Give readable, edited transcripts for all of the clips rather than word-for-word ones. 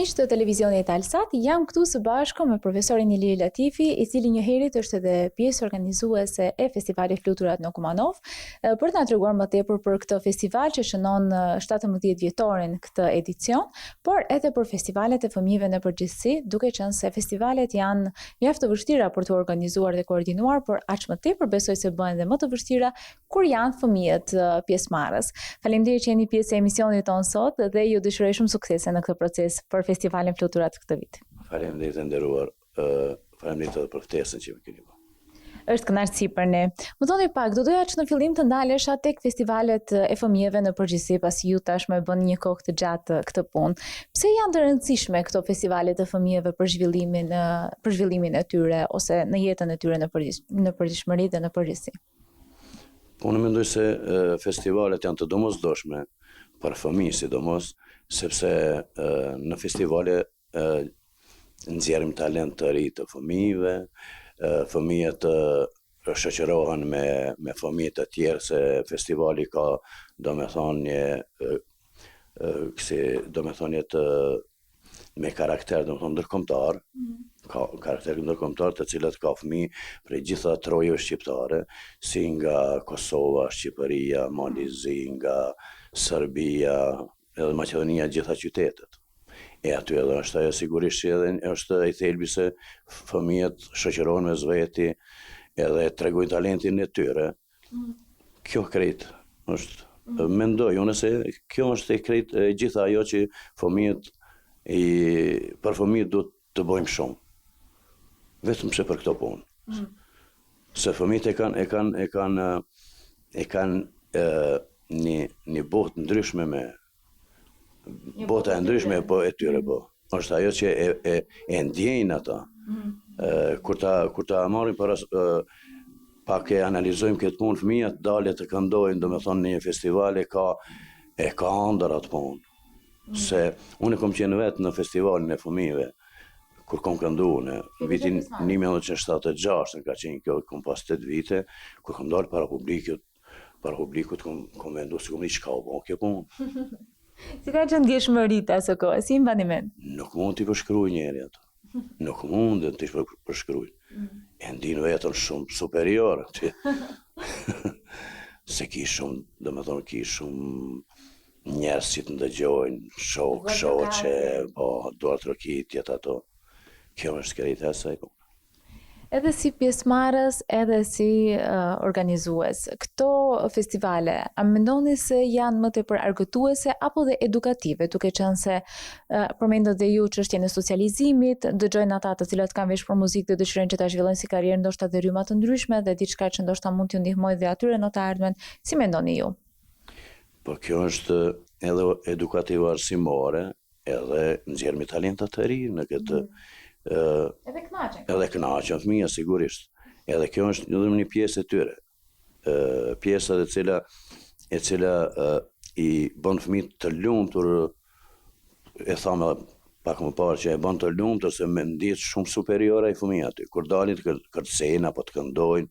Miq të televizionit Alsat, jam këtu së bashku me profesorin Iliri Latifi, i cili njëherët është edhe pjesë organizuese e Festivalit Fluturat në Kumanov, për të na treguar më tepër për këtë festival që shënon 17 vjetorin këtë edicion, por edhe për festivalet e fëmijëve në përgjithësi, duke qenë se festivalet janë mjaft të vështira për të organizuar dhe koordinuar, por aq më tepër besoj se bëhen dhe më të vështira kur janë fëmijët pjesëmarrës. Faleminderit që jeni pjesë e emisionit tonë sot dhe ju dëshiroj shumë suksese në këtë proces për Festivalin Fluturat këtë vit. Faleminderit e nderuar, faleminderit edhe për ftesën që më keni bërë. Është kënaqësi për ne. Më thoni pak, do doja që në fillim të ndalesha tek festivalet e fëmijëve në përgjithësi, pasi ju tashmë bën një kohë të gjatë këtë punë. Pse janë të rëndësishme këto festivalet e fëmijëve për zhvillimin e tyre ose në jetën e tyre në përditshmëri dhe në përgjithësi? Unë mendoj se festivalet janë të domosdoshme për fëmijë sidomos, sepse në festivale nxjerrim talent të ri të fëmijëve, fëmijët shoqërohen me fëmijë të tjerë, se festivali ka domethënie me karakter ndërkombëtar, ka karakter ndërkombëtar, të cilët ka fëmijë prej gjitha trojave shqiptare, si nga Kosova, Shqipëria, Malizi, nga Serbia, edhe Maqedonia, gjitha qytetet. E aty edhe është ajo sigurisht që edhe është i thelbi se fëmijët shoqërohen mes veti edhe tregojnë talentin e tyre. Kjo krejt është, mendoj unë se kjo është e krejt gjitha ajo që për fëmijët duhet të bëjmë shumë. Vetëm se për këto punë. Se fëmijët e kanë një botë ndryshme bota e ndryshme e tyre po. Është ajo që e ndjejnë ata. Kur ta marrim pak e analizojmë këtë punë, fëmijët dalin të këndojnë, domethënë në një festival e ka ëndër atë punë. Se unë kom qenë vetë në festivalin e fëmijëve, kur kom kënduar në vitin 1976, ka qenë kjo, kom pas 8 vite, kur kom dalë para publikut kom menduar se kom një çka u bë kjo punë. Si ka qenë ndjeshmëritë asë kohë, si mbani mend? Nuk mund t'i përshkruaj njeri ato. Nuk mund t'i përshkruaj. E ndin vetën shumë superior. Se ki shumë, domethënë ki shumë njerëz që të ndëgjojnë, shoqe, duart rokitjet ato. Kjo është krejt e asaj. Edhe si pjesëmarrës, edhe si organizues, këto festivale, a mendoni se janë më tepër argëtuese apo dhe edukative, duke qenë se përmendet dhe ju çështjen e socializimit, dëgjojnë ata të cilët kanë vesh për muzikë dhe dëshirojnë që ta zhvillojnë si karrierë ndoshta dhe rryma të ndryshme dhe diçka që ndoshta mund t'ju ndihmojë dhe atyre në të ardhmen. Si mendoni ju? Po kjo është edhe edukative arsimore, edhe nxjerrmi talenta të ri në këtë. Edhe kënaqen fëmija sigurisht. Edhe kjo është një pjesë e tyre. Pjesa e cila i bën fëmijët të lumtur, e thamë pak më parë që e bën të lumtur se me ndihet shumë superiore ai fëmija aty. Kur dalin të kërcejnë apo të këndojnë,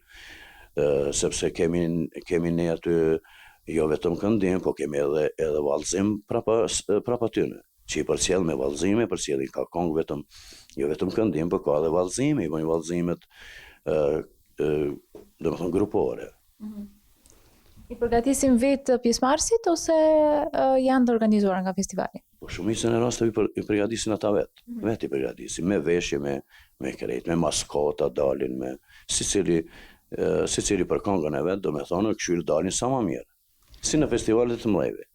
sepse kemi ne aty jo vetëm këndim, po kemi edhe vallëzim prapa tyne. Që i përcjell me vallëzime, përcjellin ka këngë jo vetëm këndim, por ka edhe vallëzime, i bëjnë vallëzimet domethënë grupore. I përgatisin vetë pjesëmarrësit ose janë të organizuar nga festivali? Po shumicën e rasteve i përgatisin ata vetë. Vetë i përgatisin, me veshje, me krejt, me maskota dalin, me secili për këngën e vet, domethënë këshill dalin sa më mirë. Si në festivalet të mëdha.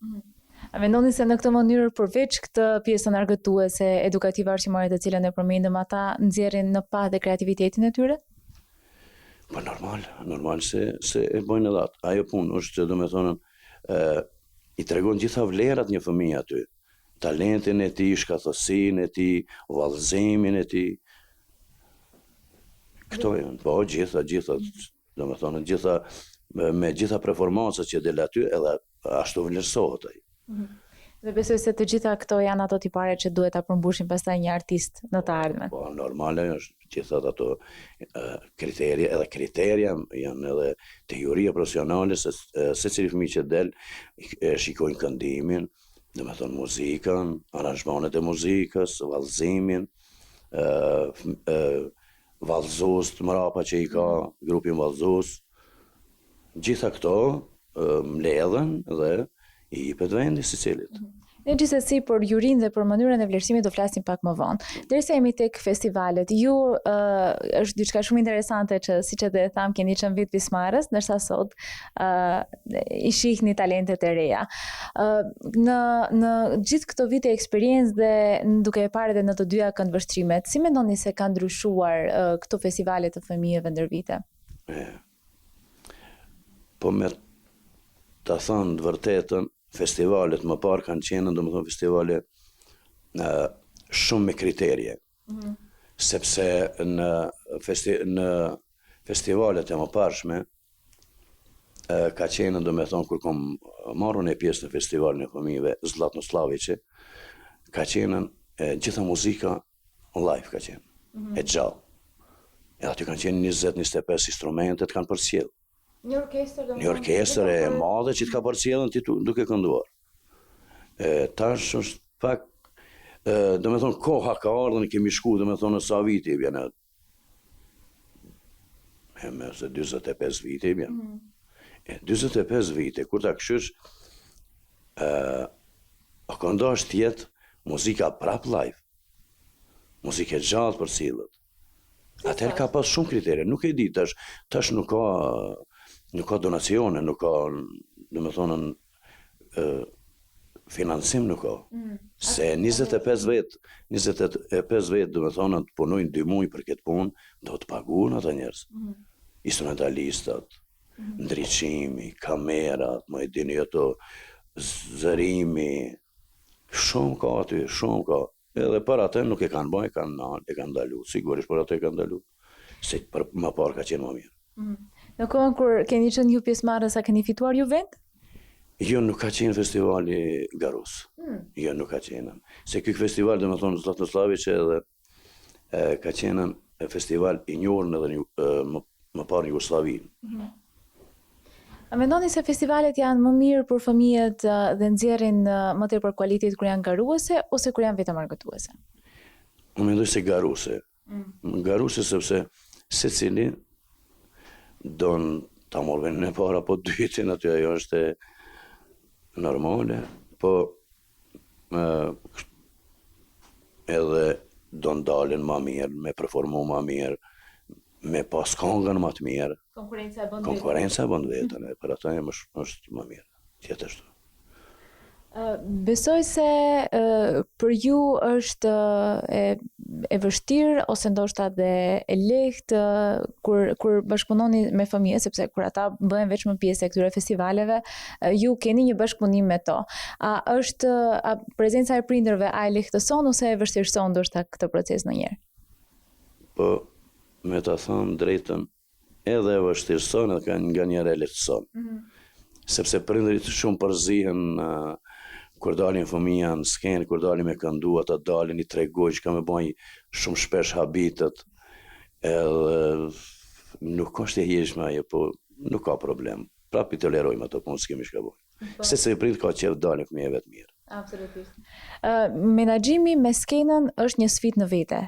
A mendoni se në këtë mënyrë përveç këtë pjesën argëtuese, edukative arsimore të cilën e përmendëm, ata nxjerrin në pa dhe kreativitetin e tyre? Po normal se e bojnë edhe atë. Ajo punë është domethënë i tregon gjitha vlerat një fëmijë aty. Talentin e tij, shkatësinë e tij, vallëzimin e tij. Këto janë, po gjitha, domethënë me gjitha performancat që del aty, edhe ashtu vlerësohet ai. Dhe besoj se të gjitha këto janë ato tipare që duhet ta përmbushin pastaj një artist në të ardhmen. Po normale është gjithat ato kriterja janë edhe teoria profesionale se secili fëmijë që del shikojnë këndimin, dhe me thonë muzikën, aranjmanet e muzikës, vallëzimin, vallëzues të mrapa që i ka, grupin vallëzues. Gjitha këto mbledhen dhe i jepet vendi secilit. Ne gjithsesi për jurinë dhe për mënyrën e vlerësimit do flasim pak më vonë. Derisa jemi tek festivalet, ju është diçka shumë interesante që siç e tham keni qenë vit pjesëmarrës, ndërsa sot i shihni talentet e reja. Në gjithë këto vite eksperiencë dhe duke e parë edhe në të dyja këndvështrimet, si mendoni se ka ndryshuar këto festivale të fëmijëve ndër vite? Po me ta thënë të vërtetën, festivalet më parë kanë qenë, domethënë festivale shumë me kriterje. Sepse në festivalet e më parshme ka qenë, domethënë kur kom marrën e pjesë në festivalin e fëmijëve Zlatno Slaviçi, ka qenë gjitha muzika live ka qenë, e gjallë. E aty kanë qenë 20-25 instrumentet kanë përcjell. Një orkestër e madhe që të ka përcjellën ti duke kënduar. Tash është pak, do me thonë, koha ka ardhur, kemi shku, do me thonë, në sa viti i bjen atë. Me se 25 vite i bjen. 25 vite, kur ta këshysh, o këndash tjetë muzika prap live. Muzike gjatë përcjellët. Atëherë ka pas shumë kriterje, nuk e di, tash nuk ka donacione, nuk ka, do me thonë, financim nuk ka. Se 25 vet, do me thonë, të punojnë 2 muaj për këtë punë, do të paguën ata njerëz. Instrumentalistat, ndriçimi, kamerat, më e dini ato, zërimi, shumë ka aty, shumë ka. Edhe për atë nuk e kanë bërë, e kanë ndalu, sigurisht për atë e kanë ndalu. Se për më parë ka qenë më mirë. Në kohën kur keni qenë ju pjesëmarrës, a keni fituar ju vend? Jo, nuk ka qenë festivali Garus. Jo, nuk ka qenë. Se ky festival, dhe me thonë, Zlatno Slaviçi edhe ka qenë festival i njohur edhe më parë në Jugosllavinë. A mendoni se festivalet janë më mirë për fëmijët dhe nxjerrin më tepër kualitet kur janë garuese ose kur janë vetëm argëtuese? Unë mendoj se garuese. Garuese sepse secili don ta morë vendin e parë apo dytin, aty ajo është normale, po edhe do ndalen më mirë, me performu më mirë, me pas këngën më të mirë. Konkurenca e bën vetën, për ata është më mirë, tjetë ashtu. Besoj se për ju është e vështirë ose ndoshta dhe e lehtë kur bashkëpunoni me fëmijë, sepse kur ata bëhen vetëm pjesë e këtyre festivaleve, ju keni një bashkëpunim me to. A prezenca e prindërve a e lehtëson ose e vështirëson ndoshta këtë proces ndonjëherë? Po, me ta thënë drejtën, edhe e vështirëson edhe nga njëherë e lehtëson. Sepse prindërit shumë përzihen kur dalin fëmija në skenë, kur dalin me këndu, ata dalin i tregoj që ka me bëj shumë shpesh habitet, edhe nuk është e hjeshme ajo, po nuk ka problem. Prap i tolerojmë ato punë, s'kemi shka bëj. Se prind ka qef dalin fëmijëve të mirë. Absolutisht. Menaxhimi me skenën është një sfidë në vete.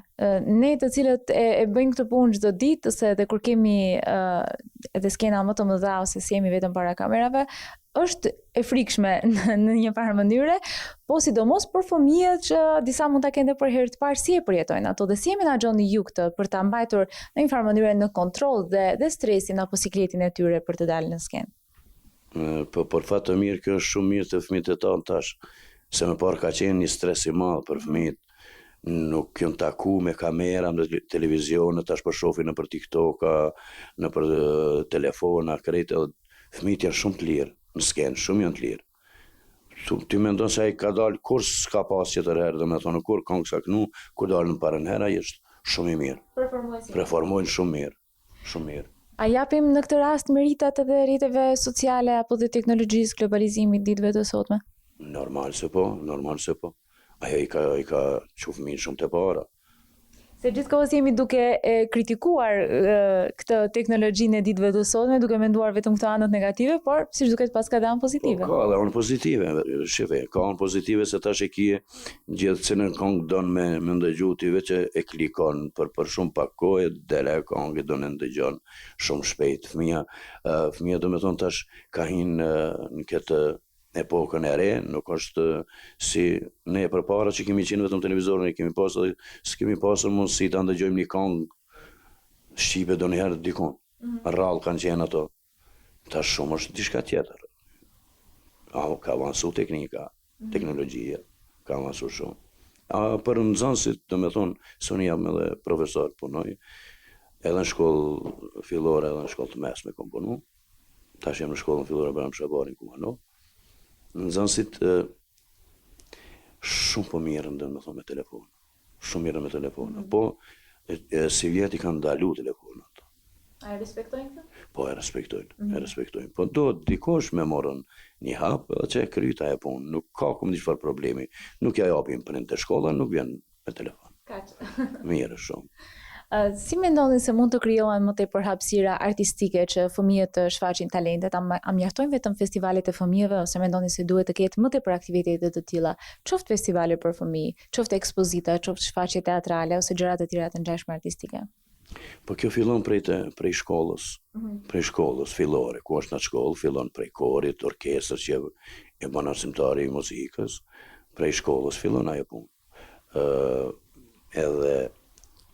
Ne të cilët e bëjmë këtë punë çdo ditë, ose edhe kur kemi edhe skena më të mëdha ose si jemi vetëm para kamerave, është e frikshme në një farë mënyre, po sidomos për fëmijët që disa mund ta kenë për herë të parë, si e përjetojnë ato dhe si e menaxhoni ju këtë për ta mbajtur në një farë mënyre në kontroll dhe stresin apo sikletin e tyre për të dalë në skenë. Po për fat të mirë, kjo është shumë mirë të fëmijët e tanë tash, se më parë ka qenë një stres i madh për fëmijët. Nuk janë taku me kamera, në televizion, tash për shohin nëpër TikTok, nëpër telefona, krejt, fëmijët janë shumë të lirë në skenë, shumë janë të lirë. Ty mendon se ai ka dalë kur s'ka pas tjetër herë, do me thonë kur këngë s'ka kënu, kur dalë në parën herë, ai është shumë i mirë. Performojnë shumë mirë, shumë mirë. A japim në këtë rast meritat edhe rrjeteve sociale apo dhe teknologjisë, globalizimit ditëve të sotme? Normal se po. Ajo i ka që fëmijën shumë të para. Se gjithkohës jemi duke kritikuar këtë teknologjinë e ditëve të sotme, duke menduar vetëm këto anët negative, por siç duket pas ka dhe anë pozitive. Ka dhe anë pozitive, shefe, ka anë pozitive se tash e kije gjithë që në kongë donë me ndëgju t'i veç e klikon për shumë pak kohë, dele kongë donë e ndëgjon shumë shpejt. Fëmija do me thonë tash ka hinë në këtë epokën e re, nuk është si ne përpara që kemi qenë vetëm televizorën, kemi pasur, s'kemi pasur mundësi ta ndëgjojmë një këngë shqipe do njëherë dikon. Rrallë kanë qenë ato. Tash shumë është diçka tjetër. Ka avancu teknika, teknologjia, ka avancu shumë. Për nxënësit, do me thonë, se unë jam edhe profesor punoj, edhe në shkollë fillore, edhe në shkollë të mesme kom punu. Tash jam në shkollën fillore Bram Shabari Kumanov. Nxënësit shumë po mirën dhe me thonë me telefon. Shumë mirën me telefon. Po, si vjeti kanë ndalu telefonat. A e respektojnë këtë? Po, e respektojnë. Po, do dikosh me morën një hapë, edhe që e kryta e punë. Nuk ka kumë dishfar problemi. Nuk ja japim për në të shkolla, nuk vjen me telefon. Kaq. Mirë shumë. Si mendoni se mund të krijohen më tepër hapësira artistike që fëmijët të shfaqin talentet, a mjaftojnë vetëm festivalet e fëmijëve ose mendoni se duhet të ketë më tepër aktivitete të tilla, qoftë festivale për fëmijë, qoftë ekspozita, qoftë shfaqje teatrale ose gjëra të tjera të ngjashme artistike? Po kjo fillon prej shkollës, prej shkollës fillore, ku është në shkollë, fillon prej korit, orkestrës që e bën arsimtari i muzikës, prej shkollës fillon ajo punë. Edhe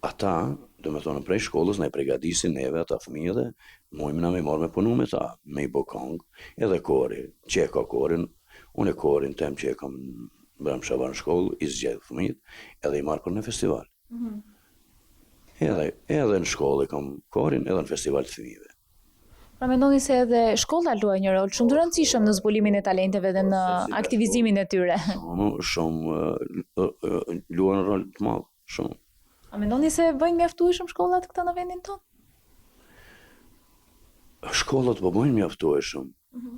ata, do me thonë prej shkollës, ne përgatisin neve ata fëmijëve, mujmë na me marrë me punu me ta, me i bo kongë, edhe kori, që e ka korin, unë e korin tem që e kam Bram Shabar në shkollë, i zgjedhë fëmijët, edhe i marrë për në festival. Edhe në shkollë e kam korin, edhe në festival të fëmijëve. Pra mendoni se edhe shkolla luaj një rol shumë të rëndësishëm në zbulimin e talenteve dhe në aktivizimin e tyre? Shumë luan rol të madh, shumë. A mendoni se bëjnë mjaftueshëm shkollat këta në vendin tonë? Shkollat po bëjnë mjaftueshëm,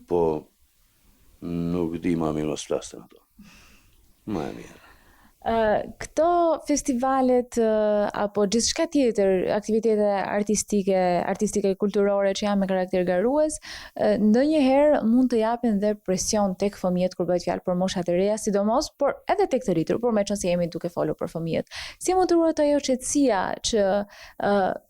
po nuk di ma mirë mos flasin ato. Ma e mirë. Këto festivalet apo gjithçka tjetër, aktivitete artistike kulturore që janë me karakter garues, ndonjëherë mund të japin dhe presion tek fëmijët kur bëhet fjalë për moshat e reja, sidomos, por edhe tek të rritur, por meqense jemi duke folur për fëmijët. Si mund të ruhet ajo qetësia që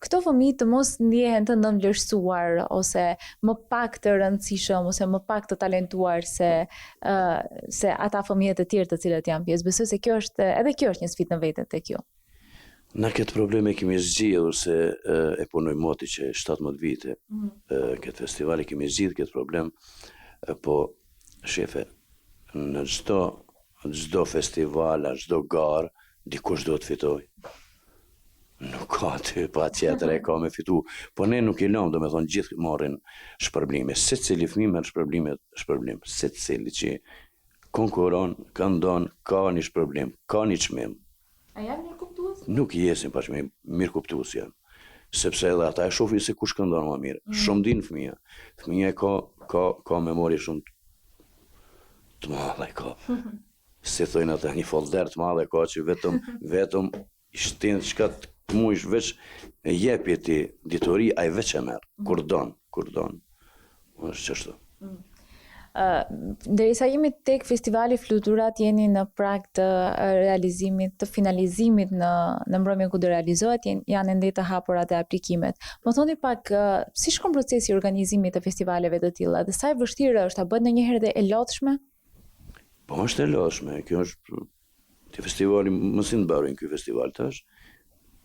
këto fëmijë të mos ndjehen të nënvlerësuar ose më pak të rëndësishëm ose më pak të talentuar se ata fëmijët e tjerë të cilët janë pjesë. Besoj se kjo është edhe kjo është një sfidë në vete tek ju. Na këtë probleme kemi zgjidhur se e punoj moti që 17 vite. Këtë festivali kemi zgjidhur këtë problem, po shefe, në çdo festival, në çdo garë, dikush do të fitoj. Nuk ka të pa tjetër e ka me fitu. Po ne nuk i lëm, do me thonë gjithë marrin shpërblime. Secili fëmijë merr shpërblim. Secili që konkuron, ka ndonë, ka një shpërblim, ka një çmim. A janë mirë kuptues? Nuk jesin pa çmim, mirë kuptues janë. Sepse edhe ata e shohin se kush këndon më mirë. Shumë din fëmija. Fëmija ka memori shumë të madhe ka. Si thojnë ata, një folder të madhe ka që vetëm i shtin çka të mujsh veç jepje ti ditori, ai veç e merr. Kur don. Është çështë. Derisa jemi tek festivali Fluturat, jeni në prag të realizimit, të finalizimit në mbrëmjen ku do realizohet, janë ende të hapura dhe aplikimet. Më thoni pak, si shkon procesi i organizimit të festivaleve të tilla dhe sa e vështirë është, a bëhet ndonjëherë dhe e lodhshme? Po është e lodhshme, kjo është ti festivali më si ndbarojnë ky festival tash.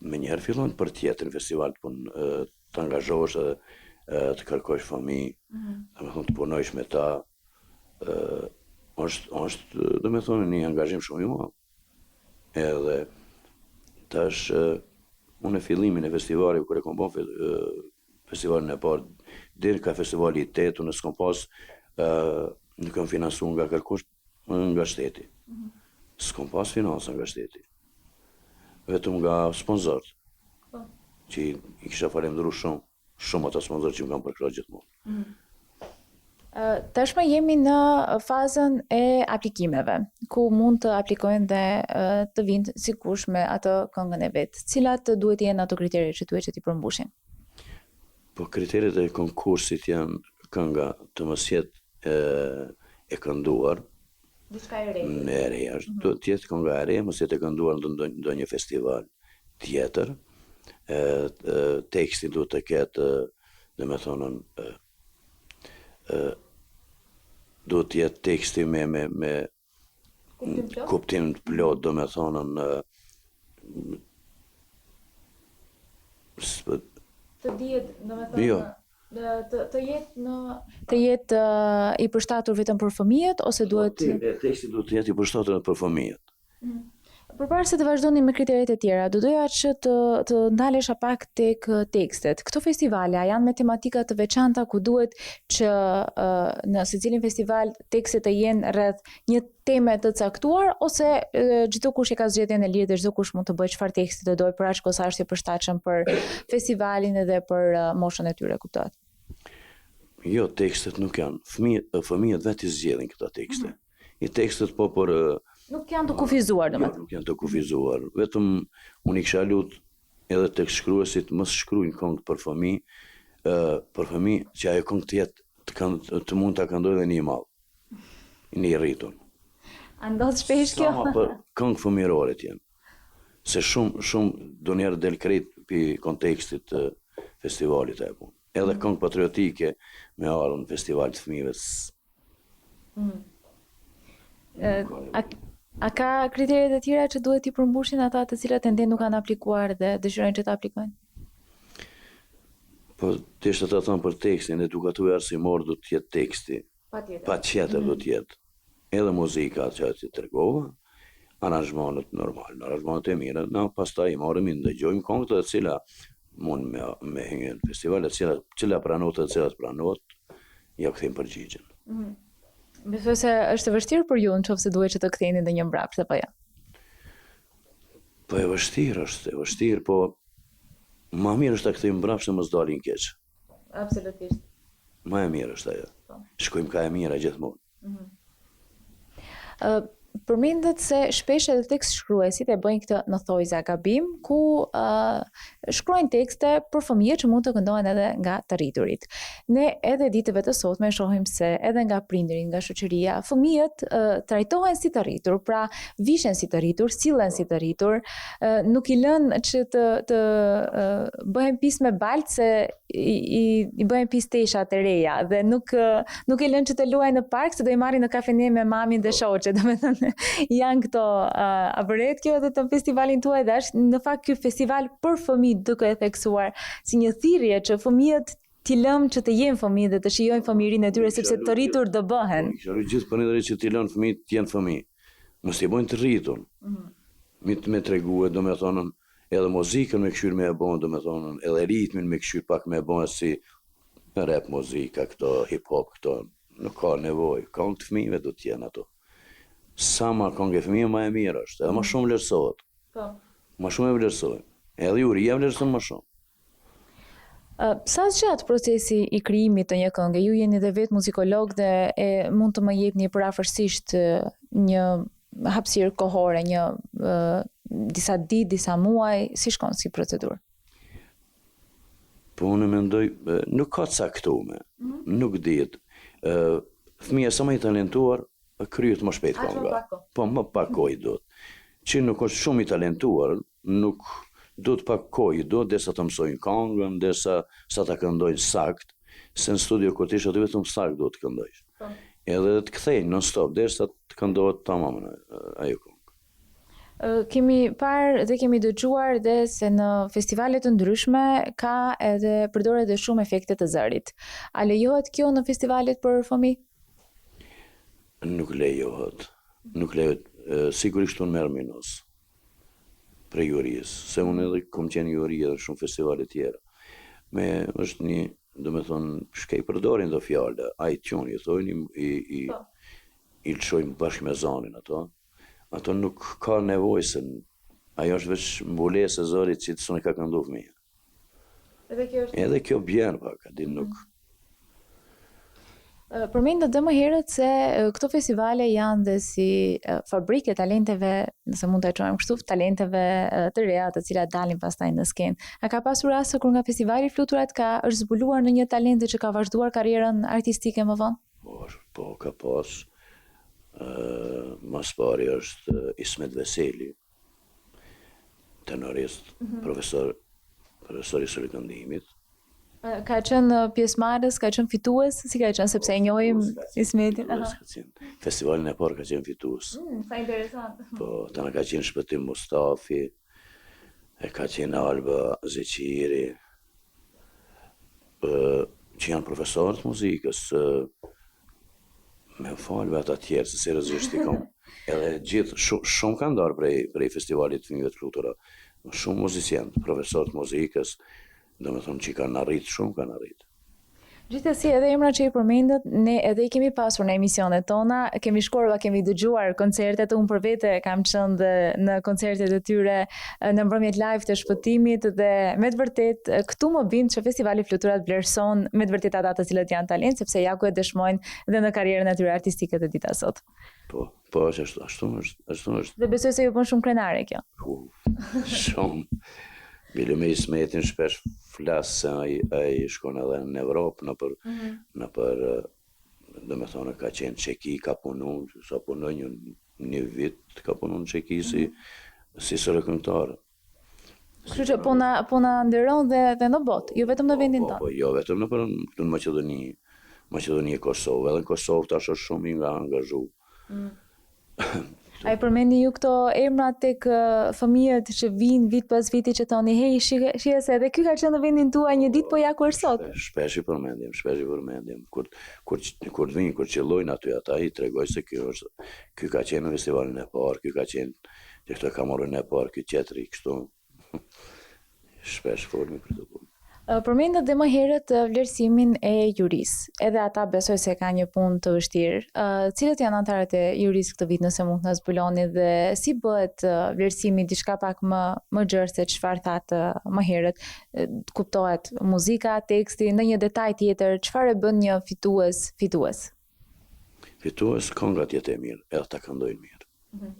Menjëherë fillon për tjetër festival të angazhohesh edhe të kërkosh fëmijë, domethënë të punojsh me ta. Është do me thonë një angazhim shumë i madh. Edhe tash unë e fillimin e festivalit kur e kam bën festivalin e parë, deri ka festivali i 8, unë s'kam pas nuk kam financuar nga kërkush nga shteti. S'kam pas financa nga shteti. Vetëm nga sponsorët. Që i kisha falendëruar shumë ata sponsorë që më kanë përkrahur gjithmonë. Tashmë jemi në fazën e aplikimeve, ku mund të aplikojnë dhe të vinë sikush me atë këngën e vet. Cilat duhet jenë ato kriteret që duhet që t'i përmbushin? Po kriteret e konkursit janë kënga të mos jetë e kënduar Diçka e re. e re, do të jetë kënga e re, mos jetë e kënduar në ndonjë festival tjetër. Teksti duhet të ketë, domethënë, duhet të jetë teksti me kuptim të plot, domethënë, Të dihet, domethënë, jo. Të jetë i përshtatur vetëm për fëmijët ose duhet Teksti duhet të jetë i përshtatur për fëmijët. Përpara se të vazhdoni me kriteret e tjera, do doja që të ndalesha pak tek tekstet. Këto festivale a janë me tematika të veçanta ku duhet që në secilin festival tekstet të jenë rreth një teme të caktuar ose çdo kush e ka zgjedhjen e lirë dhe çdo kush mund të bëjë çfarë teksti të dojë për aq kohë sa është i përshtatshëm për festivalin edhe për moshën e tyre, kuptohet? Jo, tekstet nuk janë. Fëmijët vetë i zgjedhin këta tekste. I tekstet po për Nuk janë të kufizuar, domethënë. nuk janë të kufizuar. Vetëm unë i kisha lutë edhe tek shkruesit mos shkruajnë këngë për fëmijë që ajo këngë të jetë të mund ta këndojë edhe një mall. Një rritur. A ndodh shpesh kjo? Sama për këngë fëmijërore të jenë. Se shumë donjëherë del krejt pi kontekstit të festivalit e punë. Edhe këngë patriotike me ardhur në festival të fëmijëve. A ka kriteret e tjera që duhet t'i përmbushin ata të cilat ende nuk kanë aplikuar dhe dëshirojnë që ta aplikojnë? Po, thjesht ata thonë për tekstin, edukatuar arsimor do të jetë teksti. Patjetër do të jetë. Edhe muzika që ti tregova, aranzhmanët normal, aranzhmanët e mira, na pastaj marrim i ndëgjojmë këngët të cilat mund me hyrë në festivale, cila pranohet dhe cilat pranohet, ja kthejmë përgjigjen. Besoj se është e vështirë për ju nëse duhet që të ktheheni ndonjë mbrapsht apo jo. Po e vështirë, po më mirë është ta kthejmë mbrapsht se mos dalin keq. Absolutisht. Më e mirë është ajo. Shkojmë ka e mira gjithmonë. Përmendet se shpesh edhe tekstshkruesit e bëjnë këtë në thojza gabim, ku shkruajnë tekste për fëmijë që mund të këndohen edhe nga të rriturit. Ne edhe ditëve të sotme shohim se edhe nga prindërit, nga shoqëria, fëmijët trajtohen si të rritur, pra vishen si të rritur, sillen si të rritur, nuk i lënë që të bëhen pis me baltë se i bëhen pis teshat e reja dhe nuk i lënë që të luajnë në park se do i marrin në kafene me mamin dhe shoqe, domethënë janë këto a bëret kjo edhe të festivalin tuaj dhe është në fakt ky festival për fëmijë duke e theksuar si një thirrje që fëmijët t'i lëmë që të jenë fëmijë dhe të shijojnë fëmijërinë e tyre sepse të rritur do bëhen. Kisha gjithë prindërit që t'i lënë fëmijët të jenë fëmijë. Mos t'i bëjnë të rritur. Me tregue, domethënë, edhe muzikën me këshyr me e bën, domethënë, edhe ritmin me këshyr pak me e bën si rap muzika, këto hip hop, këto nuk ka nevojë. Këngë të fëmijëve do të jenë ato. Sa ma këngë e fëmijë ma e mirë është, edhe ma shumë vlerësohet. Ma shumë e vlerësohet. Edhe juria vlerëson ma shumë. Sa zgjat procesi i krijimit të një këngë? Ju jeni dhe vetë muzikolog dhe mund të më jepni përafërsisht një hapësirë kohore, disa ditë, disa muaj, si shkon si procedurë? Po unë mendoj, nuk ka caktuar, nuk dihet. Fëmija sa më i talentuar, kryet më shpejt kënga. Po më pak kohë duhet. Që nuk është shumë i talentuar, nuk duhet pak kohë duhet derisa të mësojnë këngën, derisa sa ta këndojnë sakt, se në studio kur ti aty vetëm sakt duhet të këndojsh. Edhe të kthejnë non stop derisa të këndohet tamam ajo këngë. Kemi parë dhe kemi dëgjuar dhe se në festivale të ndryshme ka edhe përdoret edhe shumë efekte të zërit. A lejohet kjo në festivalet për fëmijë? Nuk lejohet. Sigurisht unë merr minus për jurisë, se unë edhe kom qenë juri edhe shumë festivale tjera. Është një, domethënë, shkej përdorin do fjalë, iTunes, i thojnë, i lëshojmë bashkë me zonin ato. Ato nuk ka nevojë se ajo është veç mbulesë e zërit që të sonë ka këndu fëmija. Edhe kjo bjen pak, a din nuk. Përmendët dhe më herët se këto festivale janë dhe si fabrike talenteve, nëse mund të e quajmë kështu, talenteve të reja të cilat dalin pastaj në skenë. A ka pasur raste kur nga festivali Fluturat është zbuluar në një talent që ka vazhduar karrierën artistike më vonë? Po, ka pas. Mas pari është Ismet Veseli, tenorist, profesor i solitëndimit. Ka qenë pjesëmarrës, ka qenë fitues, si ka qenë, sepse e njohim Ismetin. Festivalin e parë ka qenë fitues. Sa interesant. Po, tani ka qenë Shpëtim Mustafi, e ka qenë Alba Zeqiri, që janë profesorët muzikës, me falve ata tjerë, se seriozisht i kom. Edhe gjithë, shumë kanë ndarë prej festivalit të fëmijëve të Flutura. Shumë muziciantë, profesorët muzikës, do me thonë që kanë arritë, shumë kanë arritë. Gjithsesi, edhe emra që i përmendët, ne edhe i kemi pasur në emisionet tona, kemi shkuar, kemi dëgjuar koncertet, unë për vete kam qenë dhe në koncertet e tyre në mbrëmjet live të Shpëtimit dhe me të vërtet këtu më bind që Festivali Fluturat vlerëson me të vërtet ata të cilët janë talent, sepse ja ku e dëshmojnë dhe në karrierën e tyre artistike të dita sot. Po, është ashtu është. Dhe besoj se ju bën shumë krenare kjo. Shumë. Bile me Ismetin shpesh flasë se ai shkon edhe në Evropë, në për do me thonë, ka qenë Çeki, ka punu, sa punoj një vit, ka punu në Çeki si sërëkëngtar. Kështu që po na nderon dhe në botë, jo vetëm në vendin tonë. Po, jo vetëm në Maqedoni e Kosovë, edhe në Kosovë tash është shumë i nga angazhu. A i përmendi ju këto emra tek fëmijët që vinë vit pas viti që thoni, hej, shije se edhe ky ka qenë në vendin tuaj një ditë, po ja ku është sot. Shpesh i përmendim. Kur vinë, kur qellojnë aty ata, i tregoj se ky ka qenë në festivalin e parë, ky ka qenë që këto ka marrën e parë, ky tjetri kështu. Shpesh folmi për të punë. Përmendët dhe më herët vlerësimin e jurisë. Edhe ata besoj se ka një punë të vështirë. Cilët janë anëtarët e jurisë këtë vit, nëse mund të na zbuloni, dhe si bëhet vlerësimi diçka pak më gjerë se çfarë thatë më herët? Kuptohet muzika, teksti, ndonjë detaj tjetër, çfarë e bën një fitues? Fitues këngat jetë e mirë, edhe ta këndojnë mirë.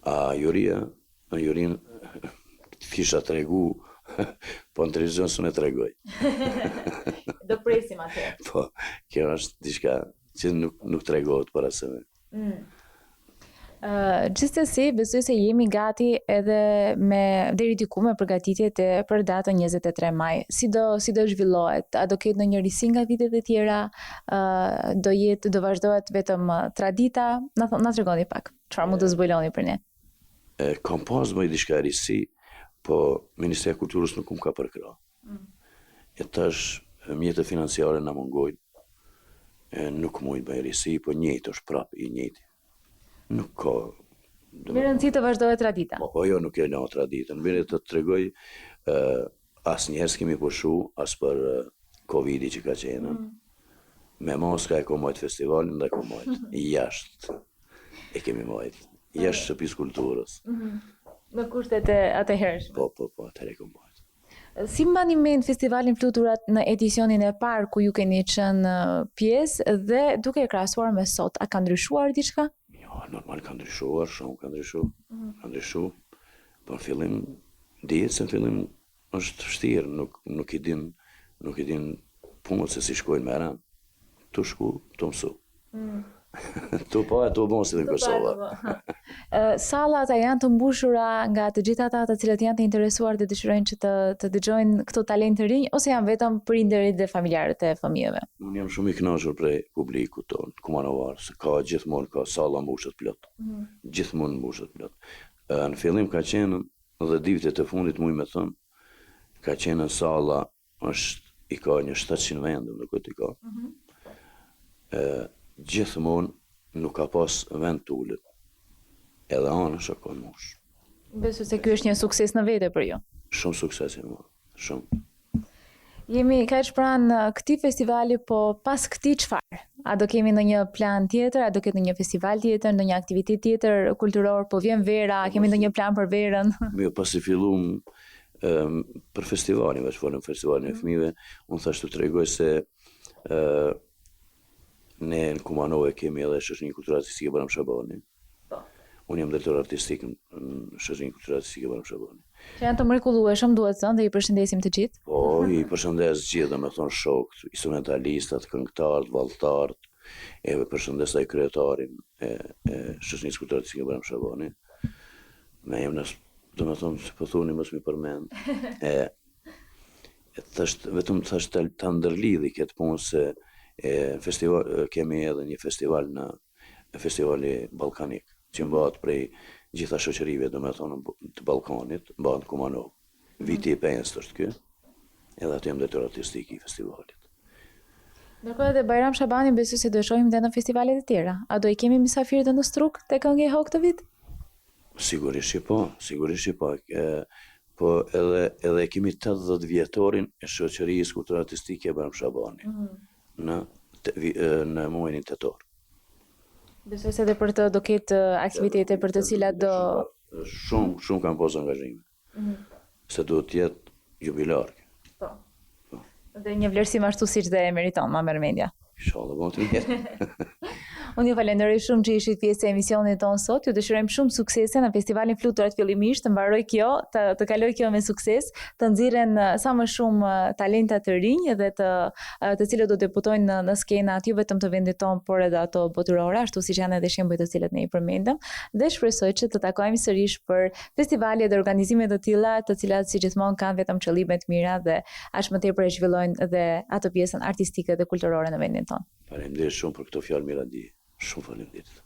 A jurinë kisha tregu. Po në televizion së në tregoj. Do presim atë. Po, kjo është diçka që nuk tregohet para se me. Gjithsesi, besoj se jemi gati edhe deri diku me përgatitjet për datën 23 maj. Si do zhvillohet? A do ketë ndonjë risi nga vitet e tjera? Do vazhdohet vetëm tradita? Na tregoni pak. Çfarë mund të zbuloni për ne? Kam pas më diçka risi, po Ministria e Kulturës nuk ka përkrah. E tash mjetet financiare na mungojnë. Nuk mund bëj risi, po njëjtë është prapë i njëjti. Nuk ka. Me rëndësi të vazhdohet tradita. Po jo, nuk e la traditën. Vjen të tregoj asnjëherë s'kemi pushu as për Covidi që ka qenë. Me Moska e komojt festivalin dhe komojt. Jashtë e kemi mojt. Jashtë shtëpisë kulturës. Në kushtet e atëhershme. Po, atëherë kom bajt. Si mbani mend Festivalin Fluturat në edicionin e parë ku ju keni qenë pjesë dhe duke e krahasuar me sot, a ka ndryshuar diçka? Jo, normal ka ndryshuar, shumë ka ndryshuar. Ka ndryshuar. Po në fillim dihet se në fillim është vështirë, nuk i din punët se si shkojnë me ran. Tu shku, tu mësu. Tu bon si dhe në Kosova. Sallat janë të mbushura nga të gjithë ata të cilët janë të interesuar dhe dëshirojnë që të dëgjojnë këto talent të rinj, ose janë vetëm prindërit dhe familjarët e fëmijëve? Unë jam shumë i kënaqur prej publikut tonë, kumanovar, se gjithmonë ka salla mbushet plot. Gjithmonë mbushet plot. Në fillim ka qenë dhe vitet e fundit muj me thënë, ka qenë salla i ka një 700 vende, nuk i ka. Gjithmonë nuk ka pas vend të ulët. Edhe anë është akon mush. Besoj se ky është një sukses në vete për ju. Shumë sukses e më, shumë. Jemi kaq pranë këtij festivali, po pas këtij çfarë? A do kemi ndonjë plan tjetër, a do ketë ndonjë festival tjetër, ndonjë aktivitet tjetër kulturor, po vjen vera, a kemi ndonjë plan për verën? Jo, pasi fillum për festivalin, veç folëm festivalin e fëmijëve, unë thash të tregoj se Ne në Kumanove kemi edhe shoqërinë kulturore artistike Baram Shabani. Unë jam drejtor artistik në shoqërinë kulturore artistike Baram Shabani. Që janë të mrekullueshëm, duhet thënë, dhe i përshëndesim të gjithë. Po, i përshëndes gjithë, domethënë shokët, instrumentalistat, këngëtarët, vallëtarët, e përshëndes ai kryetarin e shoqërisë kulturore artistike Baram Shabani. Me jam domethënë se po thoni mos më përmend. Vetëm thash ta ndërlidhi këtë punë se festival kemi edhe një festival në festivali ballkanik që bëhet prej gjitha shoqërive domethënë të Ballkanit, bëhet në Kumanov. Viti i 5 është ky. Edhe aty jam drejtor artistik i festivalit. Ndërkohë edhe Bajram Shabani besoj se do e shohim edhe në festivalet e tjera. A do i kemi mysafirë të në Struk te Këngë e Hog këtë vit? Sigurisht që po, sigurisht që po. Po edhe kemi 80 vjetorin e shoqërisë kulturore artistike Bajram Shabani në muajin tetor. Besoj se edhe për të do ketë aktivitete për të cilat do... Shumë kanë posë angazhime. Se duhet të jetë jubilar. Po. Dhe një vlerësim ashtu siç dhe e meriton, ma merr mendja. Inshallah, po të mirë. Unë ju falenderoj shumë që ishit pjesë e emisionit tonë sot. Ju dëshirojmë shumë suksese në festivalin Fluturat fillimisht, të mbaroj kjo, të kaloj kjo me sukses, të nxirren sa më shumë talenta të rinj dhe të cilët do debutojnë në skenat jo vetëm të vendit tonë, por edhe ato botërore, ashtu siç janë edhe shembuj të cilët ne i përmendëm. Dhe shpresoj që të takohemi sërish për festivale dhe organizime të tilla, të cilat si gjithmonë kanë vetëm qëllime të mira dhe aq më tepër e zhvillojnë dhe atë pjesën artistike dhe kulturore në vendin tonë. Faleminderit shumë për këto fjalë mirëndije. Shumë faleminderit.